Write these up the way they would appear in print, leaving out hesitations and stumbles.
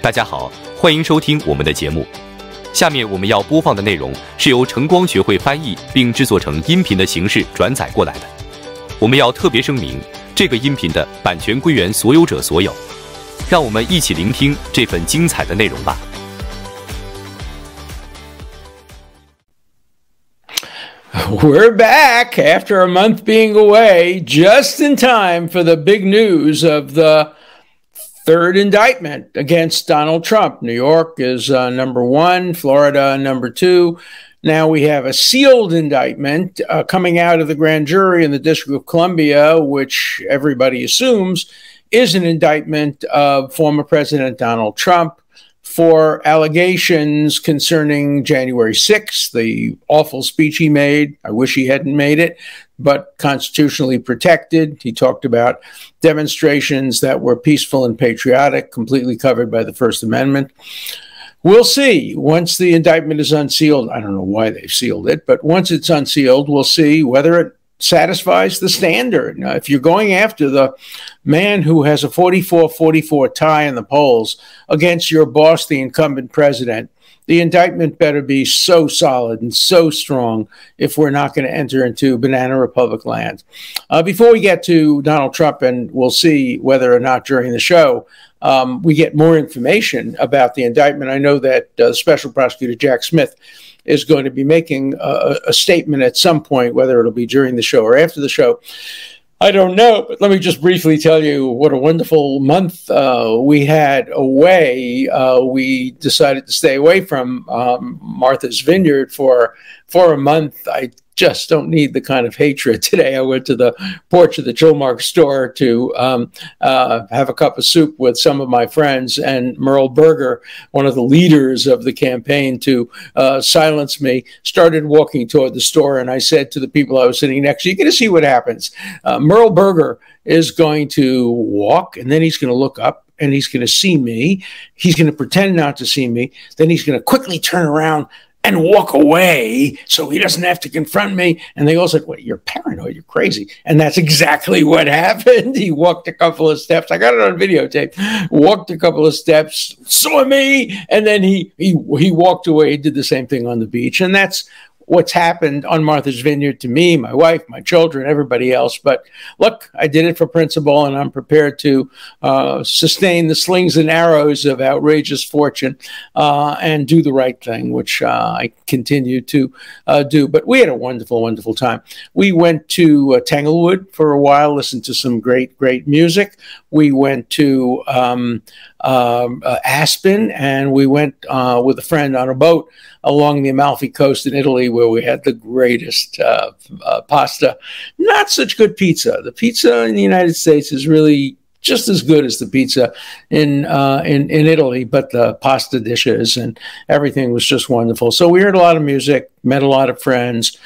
大家好，欢迎收听我们的节目。下面我们要播放的内容是由承光学会翻译并制作成音频的形式转载过来的。我们要特别声明，这个音频的版权归原所有者所有。让我们一起聆听这份精彩的内容吧。We're back after a month being away, just in time for the big news of the third indictment against Donald Trump. New York is number one, Florida number two. Now we have a sealed indictment coming out of the grand jury in the District of Columbia, which everybody assumes is an indictment of former President Donald Trump for allegations concerning January 6th, the awful speech he made. I wish he hadn't made it, but constitutionally protected. He talked about demonstrations that were peaceful and patriotic, completely covered by the First Amendment. We'll see. Once the indictment is unsealed, I don't know why they've sealed it, but once it's unsealed, we'll see whether it satisfies the standard. Now, if you're going after the man who has a 44-44 tie in the polls against your boss, the incumbent president, the indictment better be so solid and so strong if we're not going to enter into Banana Republic land. Before we get to Donald Trump, and we'll see whether or not during the show we get more information about the indictment. I know that Special Prosecutor Jack Smith is going to be making a statement at some point, whether it'll be during the show or after the show. I don't know, but let me just briefly tell you what a wonderful month we had away. We decided to stay away from Martha's Vineyard for a month. I just don't need the kind of hatred today. I went to the porch of the Chilmark store to have a cup of soup with some of my friends, and Merle Berger, one of the leaders of the campaign to silence me, started walking toward the store, and I said to the people I was sitting next to, you're going to see what happens. Merle Berger is going to walk, and then he's going to look up, and he's going to see me. He's going to pretend not to see me. Then he's going to quickly turn around and walk away so he doesn't have to confront me. And they all said, well, you're paranoid, you're crazy. And that's exactly what happened. He walked a couple of steps. I got it on videotape. Walked a couple of steps, saw me, and then he walked away. He did the same thing on the beach. And that's what's happened on Martha's Vineyard to me, my wife, my children, everybody else. But look, I did it for principle, and I'm prepared to sustain the slings and arrows of outrageous fortune and do the right thing, which I continue to do. But we had a wonderful, wonderful time. We went to Tanglewood for a while, listened to some great, great music. We went to Aspen, and we went with a friend on a boat along the Amalfi Coast in Italy, where we had the greatest pasta. Not such good pizza. The pizza in the United States is really just as good as the pizza in Italy, but the pasta dishes and everything was just wonderful. So we heard a lot of music, met a lot of friends,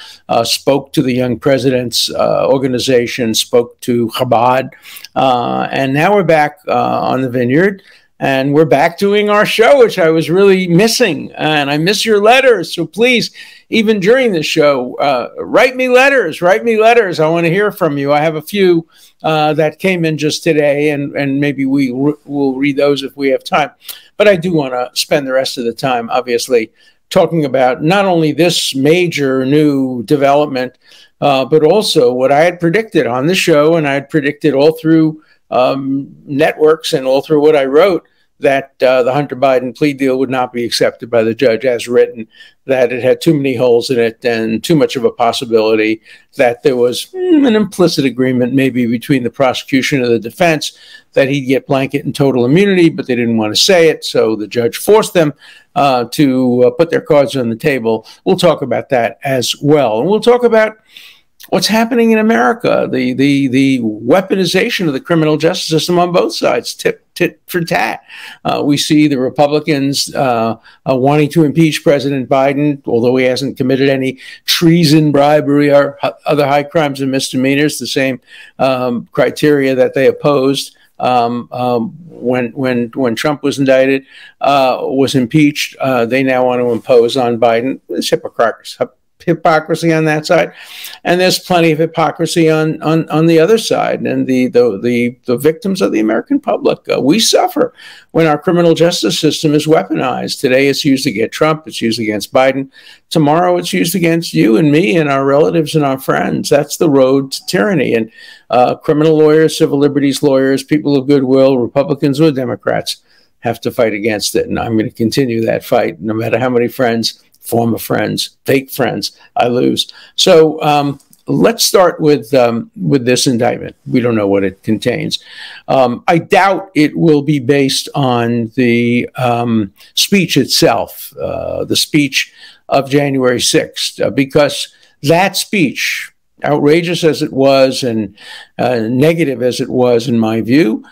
spoke to the Young President's organization, spoke to Chabad, and now we're back on the Vineyard. And we're back doing our show, which I was really missing. And I miss your letters. So please, even during the show, write me letters. Write me letters. I want to hear from you. I have a few that came in just today, and maybe we'll read those if we have time. But I do want to spend the rest of the time, obviously, talking about not only this major new development, but also what I had predicted on the show, and I had predicted all through networks and all through what I wrote, that the Hunter Biden plea deal would not be accepted by the judge as written, that it had too many holes in it and too much of a possibility that there was an implicit agreement maybe between the prosecution and the defense that he'd get blanket and total immunity, but they didn't want to say it, so the judge forced them to put their cards on the table. We'll talk about that as well. And we'll talk about what's happening in America, the weaponization of the criminal justice system on both sides, tit for tat. We see the Republicans wanting to impeach President Biden, although he hasn't committed any treason, bribery, or other high crimes and misdemeanors, the same criteria that they opposed when Trump was indicted, was impeached. They now want to impose on Biden. It's hypocrisy on that side, and there's plenty of hypocrisy on the other side. And the victims of the American public, we suffer when our criminal justice system is weaponized. Today it's used against Trump, it's used against Biden. Tomorrow it's used against you and me and our relatives and our friends. That's the road to tyranny. And criminal lawyers, civil liberties lawyers, people of goodwill, Republicans or Democrats, have to fight against it. And I'm going to continue that fight, no matter how many friends, former friends, fake friends, I lose. So let's start with this indictment. We don't know what it contains. I doubt it will be based on the speech itself, the speech of January 6th, because that speech, outrageous as it was and negative as it was, in my view,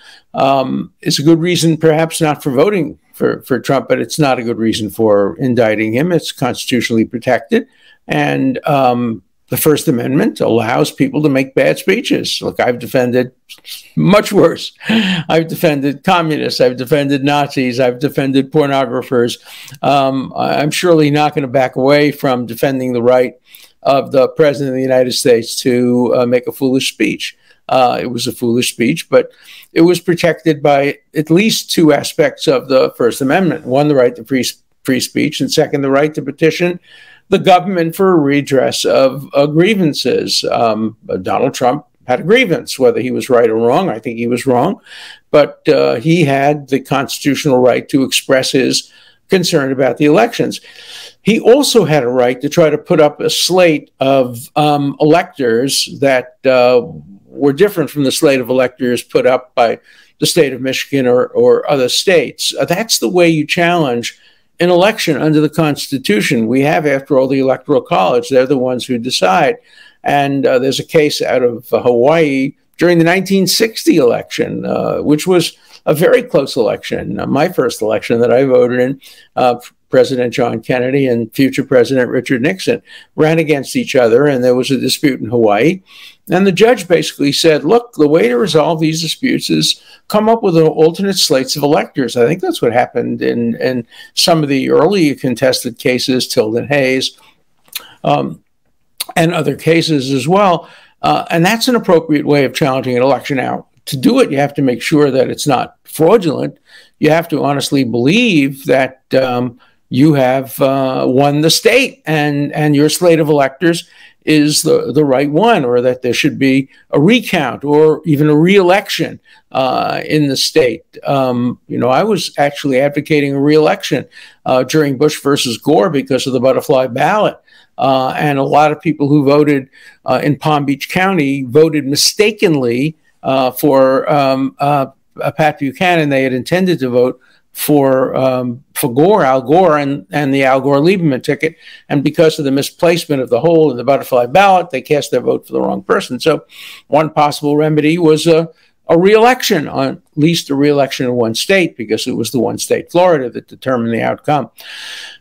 is a good reason perhaps not for voting for Trump, but it's not a good reason for indicting him. It's constitutionally protected. And the First Amendment allows people to make bad speeches. Look, I've defended much worse. I've defended communists. I've defended Nazis. I've defended pornographers. I'm surely not going to back away from defending the right of the President of the United States to make a foolish speech. It was a foolish speech, but it was protected by at least two aspects of the First Amendment. One, the right to free speech, and second, the right to petition the government for a redress of grievances. Donald Trump had a grievance, whether he was right or wrong. I think he was wrong, but he had the constitutional right to express his concern about the elections. He also had a right to try to put up a slate of electors that were different from the slate of electors put up by the state of Michigan or other states. That's the way you challenge an election under the Constitution. We have, after all, the Electoral College. They're the ones who decide. And there's a case out of Hawaii during the 1960 election, which was a very close election. My first election that I voted in, President John Kennedy and future President Richard Nixon ran against each other, and there was a dispute in Hawaii. And the judge basically said, look, the way to resolve these disputes is come up with an alternate slates of electors. I think that's what happened in some of the early contested cases, Tilden Hayes, and other cases as well. And that's an appropriate way of challenging an election. Now, to do it, you have to make sure that it's not fraudulent. You have to honestly believe that you have won the state and your slate of electors is the right one, or that there should be a recount or even a re-election in the state. I was actually advocating a re-election during Bush versus Gore because of the butterfly ballot. And a lot of people who voted in Palm Beach County voted mistakenly for Pat Buchanan. They had intended to vote for Gore, Al Gore, and the Al Gore-Lieberman ticket. And because of the misplacement of the hole in the butterfly ballot, they cast their vote for the wrong person. So one possible remedy was a re-election, at least a re-election in one state, because it was the one state, Florida, that determined the outcome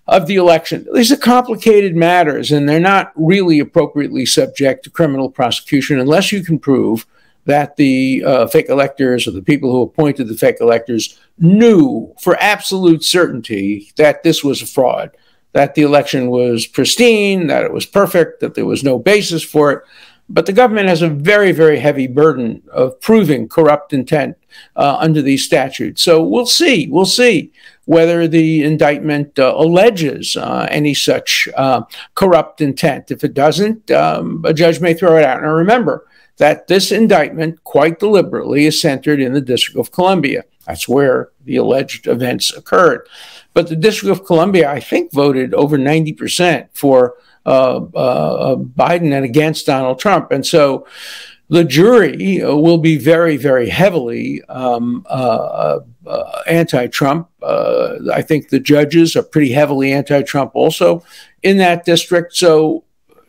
of the election. These are complicated matters, and they're not really appropriately subject to criminal prosecution unless you can prove that the fake electors or the people who appointed the fake electors knew for absolute certainty that this was a fraud, that the election was pristine, that it was perfect, that there was no basis for it. But the government has a very, very heavy burden of proving corrupt intent under these statutes. So we'll see whether the indictment alleges any such corrupt intent. If it doesn't, a judge may throw it out. Now remember that this indictment, quite deliberately, is centered in the District of Columbia. That's where the alleged events occurred. But the District of Columbia, I think, voted over 90% for Biden and against Donald Trump. And so the jury will be very, very heavily anti-Trump. I think the judges are pretty heavily anti-Trump also in that district. So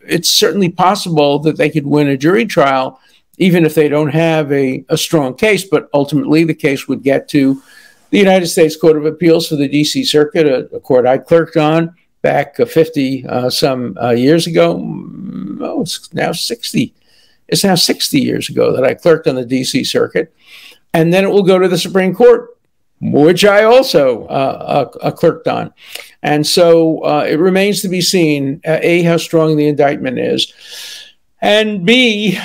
it's certainly possible that they could win a jury trial, even if they don't have a strong case. But ultimately, the case would get to the United States Court of Appeals for the D.C. Circuit, a court I clerked on back 50 some years ago. Oh, it's now 60. It's now 60 years ago that I clerked on the D.C. Circuit. And then it will go to the Supreme Court which I also clerked on. And so it remains to be seen, A, how strong the indictment is, and B,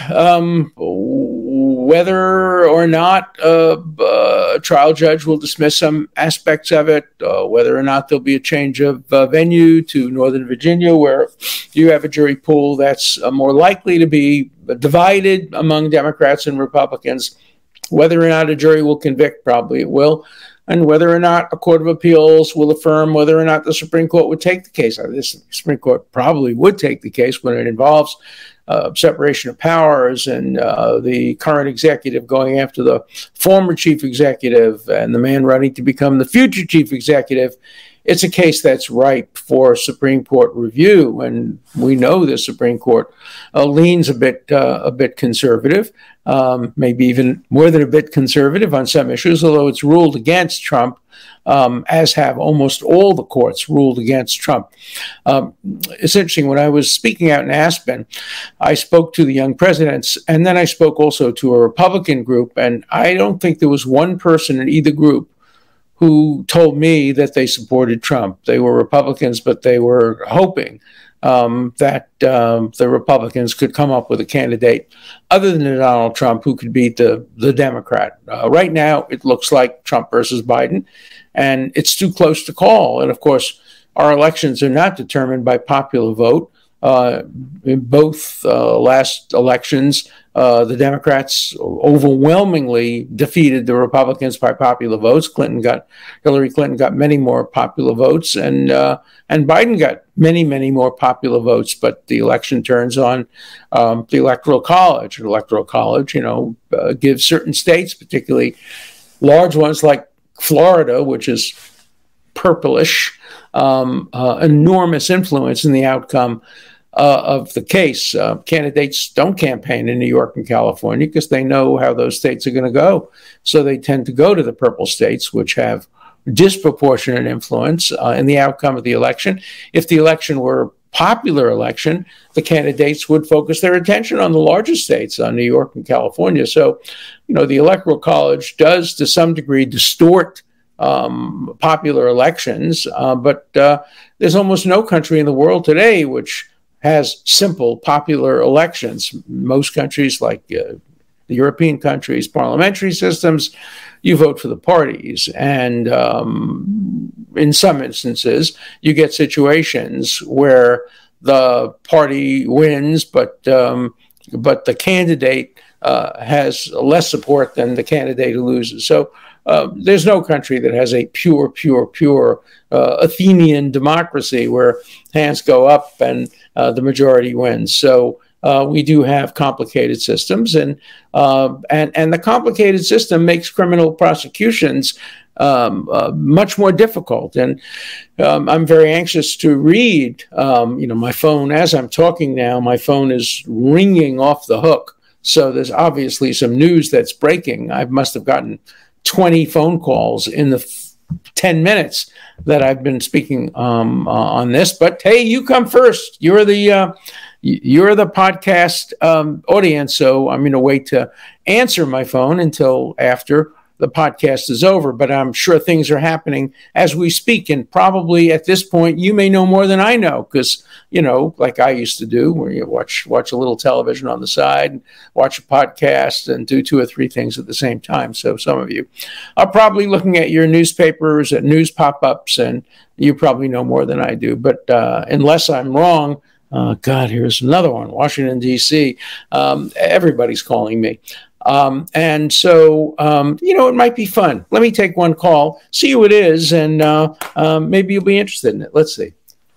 whether or not a trial judge will dismiss some aspects of it, whether or not there'll be a change of venue to Northern Virginia, where you have a jury pool that's more likely to be divided among Democrats and Republicans. Whether or not a jury will convict, probably it will, and whether or not a court of appeals will affirm, whether or not the Supreme Court would take the case. The Supreme Court probably would take the case when it involves separation of powers and the current executive going after the former chief executive and the man running to become the future chief executive. It's a case that's ripe for Supreme Court review, and we know the Supreme Court leans a bit conservative, maybe even more than a bit conservative on some issues, although it's ruled against Trump, as have almost all the courts ruled against Trump. It's interesting, when I was speaking out in Aspen, I spoke to the young presidents, and then I spoke also to a Republican group, and I don't think there was one person in either group who told me that they supported Trump. They were Republicans, but they were hoping that the Republicans could come up with a candidate other than Donald Trump who could beat the Democrat. Right now, it looks like Trump versus Biden, and it's too close to call. And of course, our elections are not determined by popular vote. In both last elections, the Democrats overwhelmingly defeated the Republicans by popular votes. Hillary Clinton got many more popular votes, and Biden got many more popular votes. But the election turns on the Electoral College. The Electoral College, gives certain states, particularly large ones like Florida, which is purplish, enormous influence in the outcome of the case. Candidates don't campaign in New York and California because they know how those states are going to go. So they tend to go to the purple states, which have disproportionate influence in the outcome of the election. If the election were a popular election, the candidates would focus their attention on the larger states, on New York and California. So, the Electoral College does, to some degree, distort popular elections, but there's almost no country in the world today which has simple popular elections. Most countries, like the European countries, parliamentary systems, you vote for the parties. And in some instances, you get situations where the party wins, but the candidate has less support than the candidate who loses. So there's no country that has a pure Athenian democracy where hands go up and the majority wins. So we do have complicated systems, and the complicated system makes criminal prosecutions much more difficult. And I'm very anxious to read. My phone, as I'm talking now, my phone is ringing off the hook. So there's obviously some news that's breaking. I must have gotten 20 phone calls in the 10 minutes that I've been speaking on this. But hey, you come first. You're the podcast audience, so I'm going to wait to answer my phone until after the podcast is over. But I'm sure things are happening as we speak, and probably at this point you may know more than I know, because like I used to do, where you watch a little television on the side, and watch a podcast, and do 2 or 3 things at the same time. So some of you are probably looking at your newspapers, at news pop-ups, and you probably know more than I do. But unless I'm wrong, God, here's another one, Washington, D.C. Everybody's calling me. And so, it might be fun. Let me take one call, see who it is, and maybe you'll be interested in it. Let's see.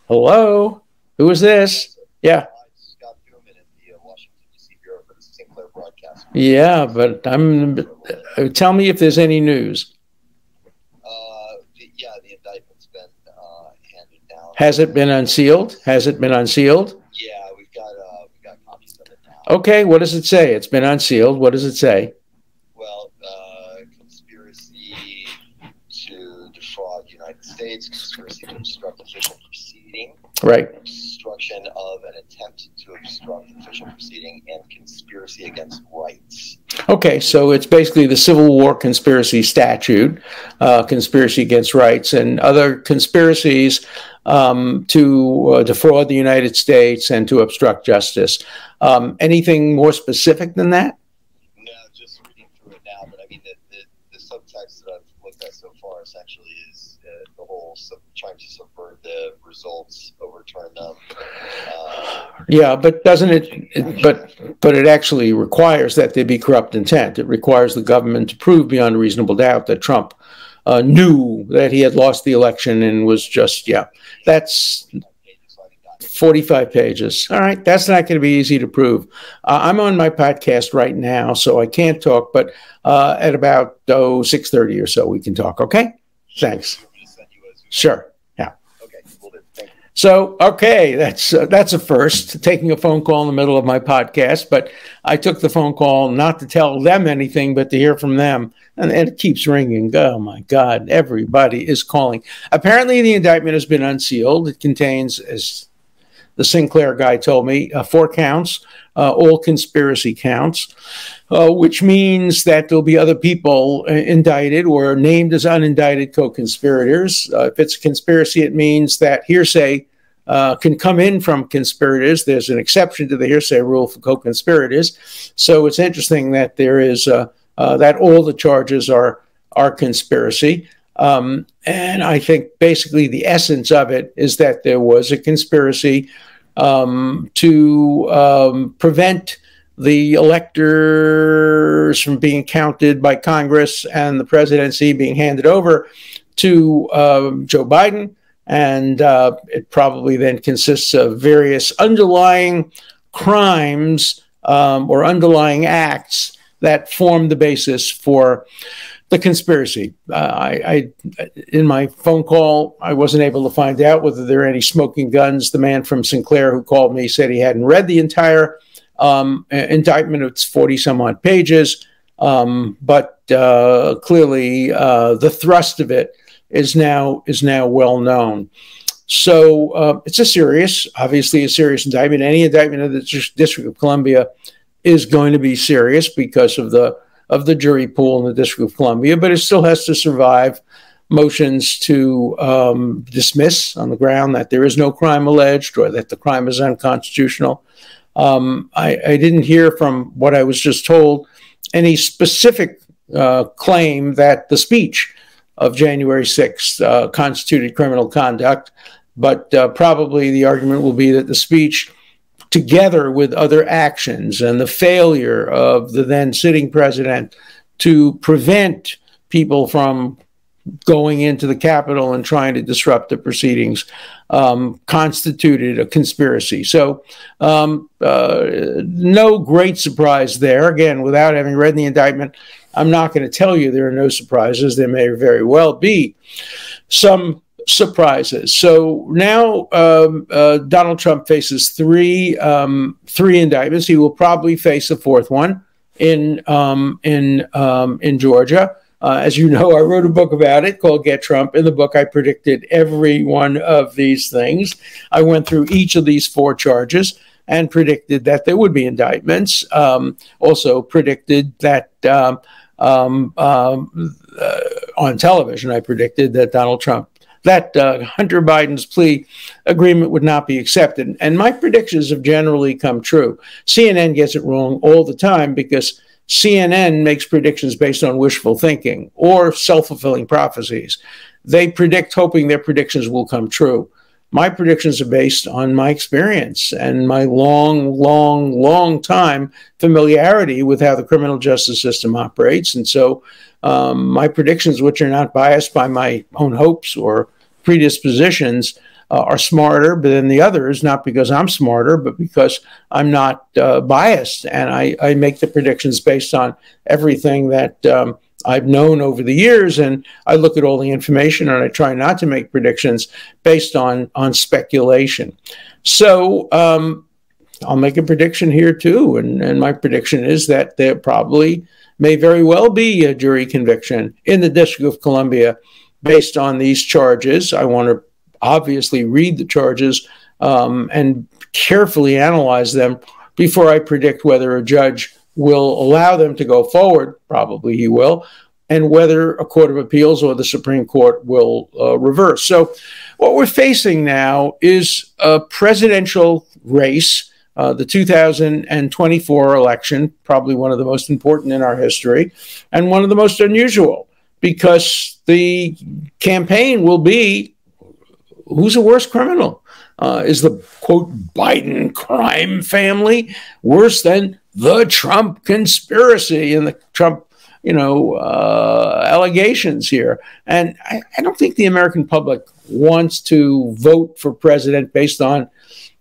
Hello? Who is this? Yeah. Scott Newman in the Washington, D.C. Bureau for the Sinclair broadcast. Yeah, but tell me if there's any news. The indictment's been handed down. Has it been unsealed? Yeah, we've got copies of it now. Okay, what does it say? It's been unsealed. What does it say? Well, conspiracy to defraud the United States, conspiracy to obstruct official proceedings. proceeding, Right. obstruction of an attempt to obstruct official proceeding, and conspiracy against rights. Okay, so it's basically the Civil War conspiracy statute, conspiracy against rights, and other conspiracies to defraud the United States and to obstruct justice. Anything more specific than that? No, just reading through it now, but I mean, the subtext that I've looked at so far essentially is the whole trying to subvert the results, overturn them. Yeah, but doesn't it? But it actually requires that there be corrupt intent. It requires the government to prove beyond a reasonable doubt that Trump knew that he had lost the election and was just, that's 45 pages. All right, that's not going to be easy to prove. I'm on my podcast right now, so I can't talk, but at about 6:30 or so we can talk, okay? Thanks. Sure, yeah. Okay, well then, thank you. So, okay, that's a first, taking a phone call in the middle of my podcast, but I took the phone call not to tell them anything, but to hear from them, and it keeps ringing. Oh, my God, everybody is calling. Apparently, the indictment has been unsealed. It contains, as the Sinclair guy told me, 4 counts, all conspiracy counts, which means that there'll be other people indicted or named as unindicted co-conspirators. If it's a conspiracy, it means that hearsay can come in from conspirators. There's an exception to the hearsay rule for co-conspirators. So it's interesting that there is that all the charges are conspiracy. And I think basically the essence of it is that there was a conspiracy to prevent the electors from being counted by Congress and the presidency being handed over to Joe Biden. And it probably then consists of various underlying crimes or underlying acts that form the basis for the conspiracy. In my phone call, I wasn't able to find out whether there are any smoking guns. The man from Sinclair who called me said he hadn't read the entire indictment. It's 40 some odd pages, but clearly the thrust of it is now well known. So it's obviously a serious indictment. Any indictment of the District of Columbia is going to be serious because of the jury pool in the District of Columbia, but it still has to survive motions to dismiss on the ground that there is no crime alleged or that the crime is unconstitutional. I didn't hear, from what I was just told, any specific claim that the speech of January 6th constituted criminal conduct, but probably the argument will be that the speech, together with other actions and the failure of the then sitting president to prevent people from going into the Capitol and trying to disrupt the proceedings, constituted a conspiracy. So no great surprise there. Again, without having read the indictment, I'm not going to tell you there are no surprises. There may very well be some surprises. So now Donald Trump faces three indictments. He will probably face a fourth one in Georgia. As you know, I wrote a book about it called Get Trump. In the book, I predicted every one of these things. I went through each of these 4 charges and predicted that there would be indictments. Also predicted that on television, I predicted that Hunter Biden's plea agreement would not be accepted. And my predictions have generally come true. CNN gets it wrong all the time because CNN makes predictions based on wishful thinking or self-fulfilling prophecies. They predict hoping their predictions will come true. My predictions are based on my experience and my long time familiarity with how the criminal justice system operates. And so my predictions, which are not biased by my own hopes or predispositions, are smarter than the others, not because I'm smarter, but because I'm not biased. And I make the predictions based on everything that I've known over the years. And I look at all the information and I try not to make predictions based on speculation. So I'll make a prediction here too. And my prediction is that there probably may very well be a jury conviction in the District of Columbia based on these charges. I want to obviously read the charges and carefully analyze them before I predict whether a judge will allow them to go forward. Probably he will, and whether a court of appeals or the Supreme Court will reverse. So what we're facing now is a presidential race, the 2024 election, probably one of the most important in our history, and one of the most unusual, because the campaign will be, who's the worst criminal? Is the, quote, Biden crime family worse than the Trump conspiracy and the Trump, allegations here? And I don't think the American public wants to vote for president based on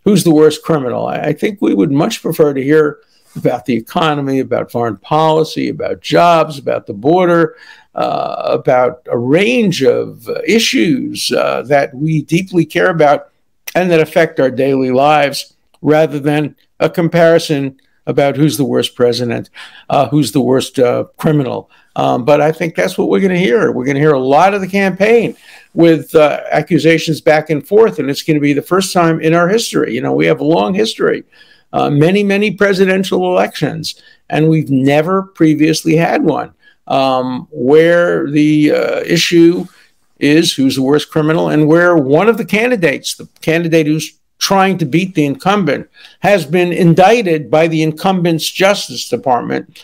who's the worst criminal. I think we would much prefer to hear about the economy, about foreign policy, about jobs, about the border, about a range of issues that we deeply care about and that affect our daily lives, rather than a comparison about who's the worst president, who's the worst criminal. But I think that's what we're going to hear. We're going to hear a lot of the campaign with accusations back and forth, and it's going to be the first time in our history. We have a long history, many, many presidential elections, and we've never previously had one where the issue is who's the worst criminal, and where one of the candidates, the candidate who's trying to beat the incumbent, has been indicted by the incumbent's Justice Department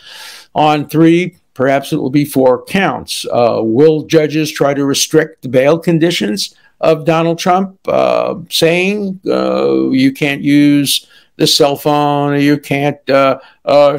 on 3, perhaps it will be 4 counts. Will judges try to restrict the bail conditions of Donald Trump, saying you can't use the cell phone, or you can't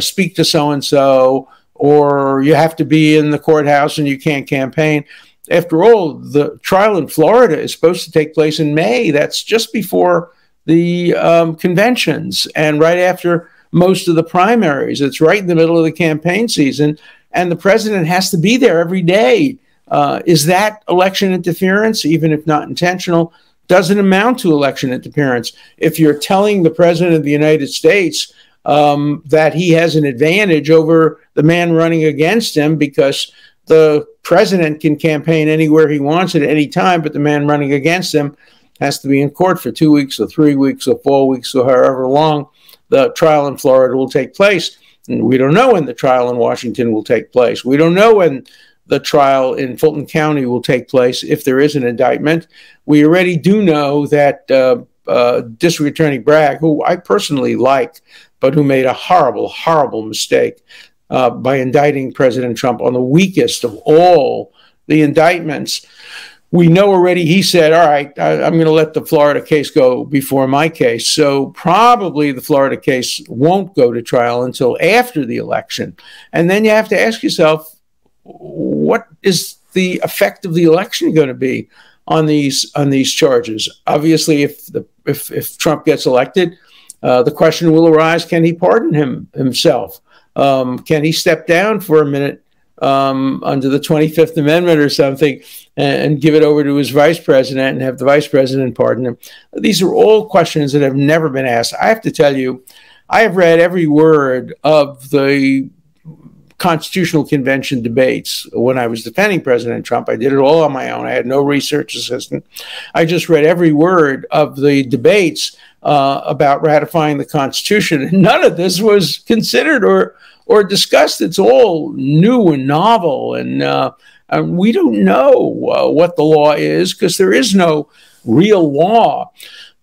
speak to so-and-so, or you have to be in the courthouse and you can't campaign? After all, the trial in Florida is supposed to take place in May. That's just before the conventions and right after most of the primaries. It's right in the middle of the campaign season, and the president has to be there every day. Is that election interference? Even if not intentional, doesn't amount to election interference. If you're telling the president of the United States that he has an advantage over the man running against him because the president can campaign anywhere he wants at any time, but the man running against him has to be in court for 2 weeks or 3 weeks or 4 weeks or however long the trial in Florida will take place. And we don't know when the trial in Washington will take place. We don't know when the trial in Fulton County will take place if there is an indictment. We already do know that District Attorney Bragg, who I personally like, but who made a horrible, horrible mistake by indicting President Trump on the weakest of all the indictments. We know already he said, all right, I'm going to let the Florida case go before my case. So probably the Florida case won't go to trial until after the election. And then you have to ask yourself, what is the effect of the election going to be on these charges? Obviously, if Trump gets elected, the question will arise, can he pardon himself? Can he step down for a minute under the 25th Amendment or something and give it over to his vice president and have the vice president pardon him? These are all questions that have never been asked. I have to tell you, I have read every word of the Constitutional Convention debates when I was defending President Trump. I did it all on my own. I had no research assistant. I just read every word of the debates about ratifying the Constitution. And none of this was considered or discussed. It's all new and novel. And we don't know what the law is because there is no real law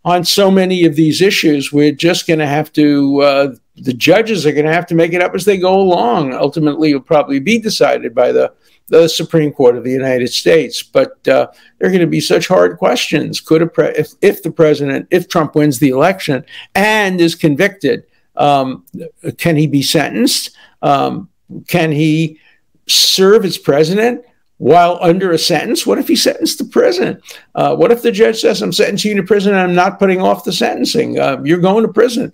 on so many of these issues. We're just going to have to, the judges are going to have to make it up as they go along. Ultimately, it'll probably be decided by the Supreme Court of the United States. But there are going to be such hard questions. Could if Trump wins the election and is convicted, can he be sentenced? Can he serve as president while under a sentence? What if he's sentenced to prison? What if the judge says, I'm sentencing you to prison and I'm not putting off the sentencing? You're going to prison.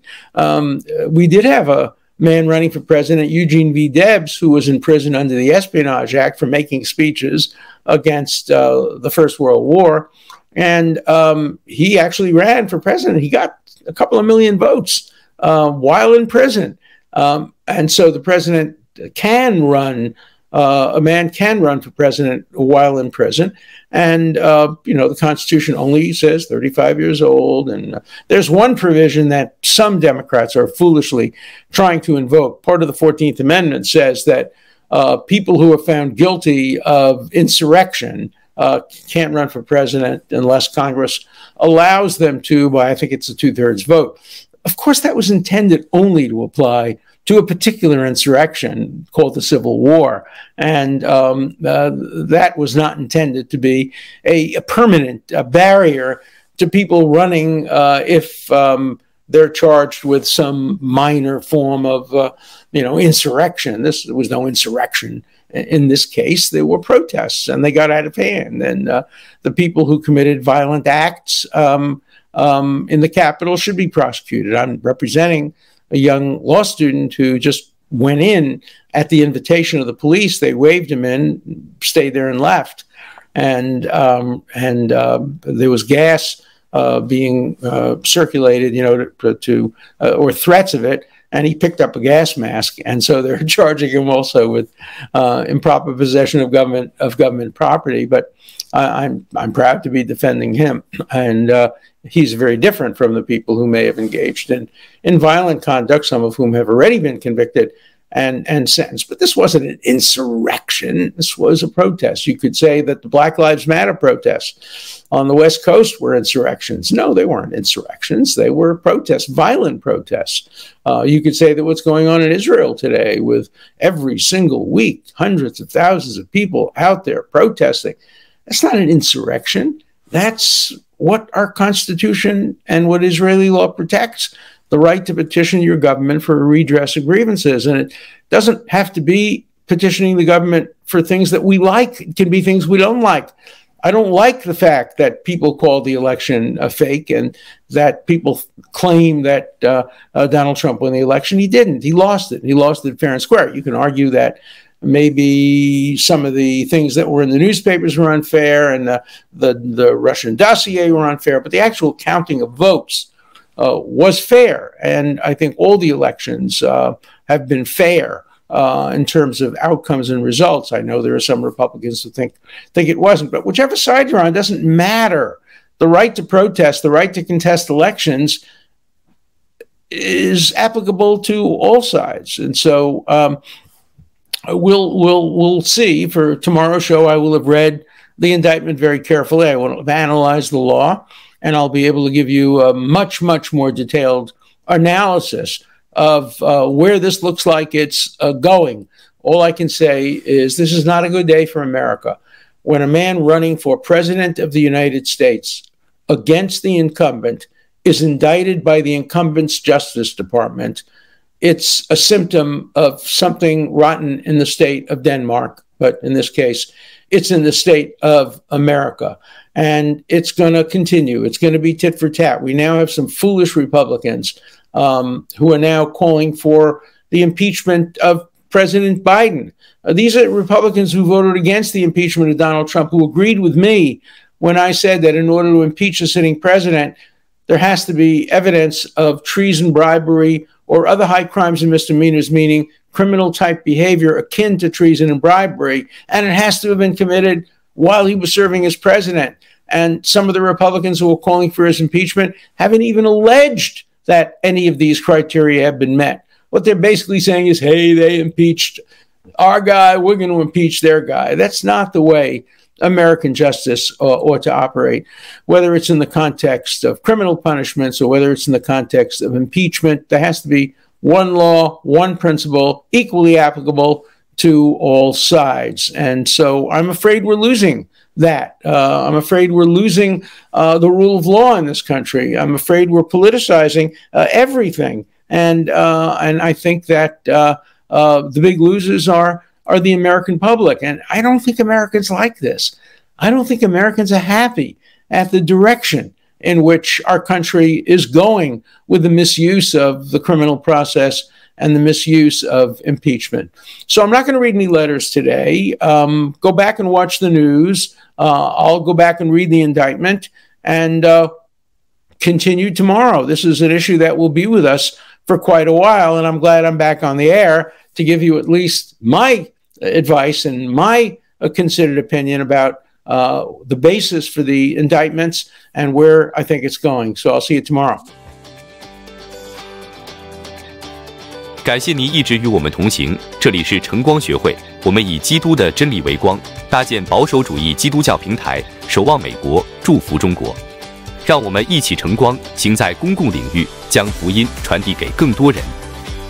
We did have a man running for president, Eugene V. Debs, who was in prison under the Espionage Act for making speeches against the First World War. And he actually ran for president. He got a couple of million votes while in prison. And so the president can run a man can run for president while in prison. And, the Constitution only says 35 years old. And there's one provision that some Democrats are foolishly trying to invoke. Part of the 14th Amendment says that people who are found guilty of insurrection can't run for president unless Congress allows them to by, I think it's a 2/3 vote. Of course, that was intended only to apply to a particular insurrection called the Civil War. And that was not intended to be a permanent barrier to people running if they're charged with some minor form of, insurrection. There was no insurrection in this case. There were protests, and they got out of hand. And the people who committed violent acts in the Capitol should be prosecuted. I'm representing a young law student who just went in at the invitation of the police. They waved him in, stayed there, and left. And there was gas being circulated, or threats of it. And he picked up a gas mask, and so they're charging him also with improper possession of government property. But I'm proud to be defending him, and he's very different from the people who may have engaged in violent conduct, some of whom have already been convicted and sentenced. But this wasn't an insurrection. This was a protest. You could say that the Black Lives Matter protests on the West Coast were insurrections. No, they weren't insurrections. They were protests, violent protests. You could say that what's going on in Israel today, with every single week, hundreds of thousands of people out there protesting, that's not an insurrection. That's what our Constitution and what Israeli law protects: the right to petition your government for a redress of grievances. And it doesn't have to be petitioning the government for things that we like. It can be things we don't like. I don't like the fact that people call the election a fake and that people claim that Donald Trump won the election. He didn't. He lost it. He lost it fair and square. You can argue that maybe some of the things that were in the newspapers were unfair and the Russian dossier were unfair, but the actual counting of votes was fair. And I think all the elections have been fair in terms of outcomes and results. I know there are some Republicans who think it wasn't, but whichever side you're on doesn't matter. The right to protest, the right to contest elections is applicable to all sides. And so we'll see. For tomorrow's show, I will have read the indictment very carefully. I will have analyzed the law, and I'll be able to give you a much, much more detailed analysis of where this looks like it's going. All I can say is this is not a good day for America. When a man running for president of the United States against the incumbent is indicted by the incumbent's Justice Department, it's a symptom of something rotten in the state of Denmark. But in this case, it's in the state of America. And it's going to continue. It's going to be tit for tat. We now have some foolish Republicans who are now calling for the impeachment of President Biden. These are Republicans who voted against the impeachment of Donald Trump, who agreed with me when I said that in order to impeach a sitting president, there has to be evidence of treason, bribery, or other high crimes and misdemeanors, meaning criminal type behavior akin to treason and bribery. And it has to have been committed while he was serving as president. And some of the Republicans who are calling for his impeachment haven't even alleged that any of these criteria have been met. What they're basically saying is, hey, they impeached our guy, we're going to impeach their guy. That's not the way American justice ought to operate, whether it's in the context of criminal punishments or whether it's in the context of impeachment. There has to be one law, one principle, equally applicable to all sides. And so I'm afraid we're losing that. I'm afraid we're losing the rule of law in this country. I'm afraid we're politicizing everything. And I think that the big losers are the American public. And I don't think Americans like this. I don't think Americans are happy at the direction in which our country is going with the misuse of the criminal process and the misuse of impeachment. So I'm not going to read any letters today. Go back and watch the news. I'll go back and read the indictment and continue tomorrow. This is an issue that will be with us for quite a while, and I'm glad I'm back on the air to give you at least my advice and my considered opinion about the basis for the indictments and where I think it's going. So I'll see you tomorrow. 感谢您一直与我们同行，这里是承光学会，我们以基督的真理为光，搭建保守主义基督教平台，守望美国，祝福中国。让我们一起承光，行在公共领域，将福音传递给更多人。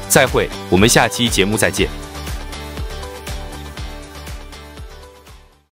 再会，我们下期节目再见。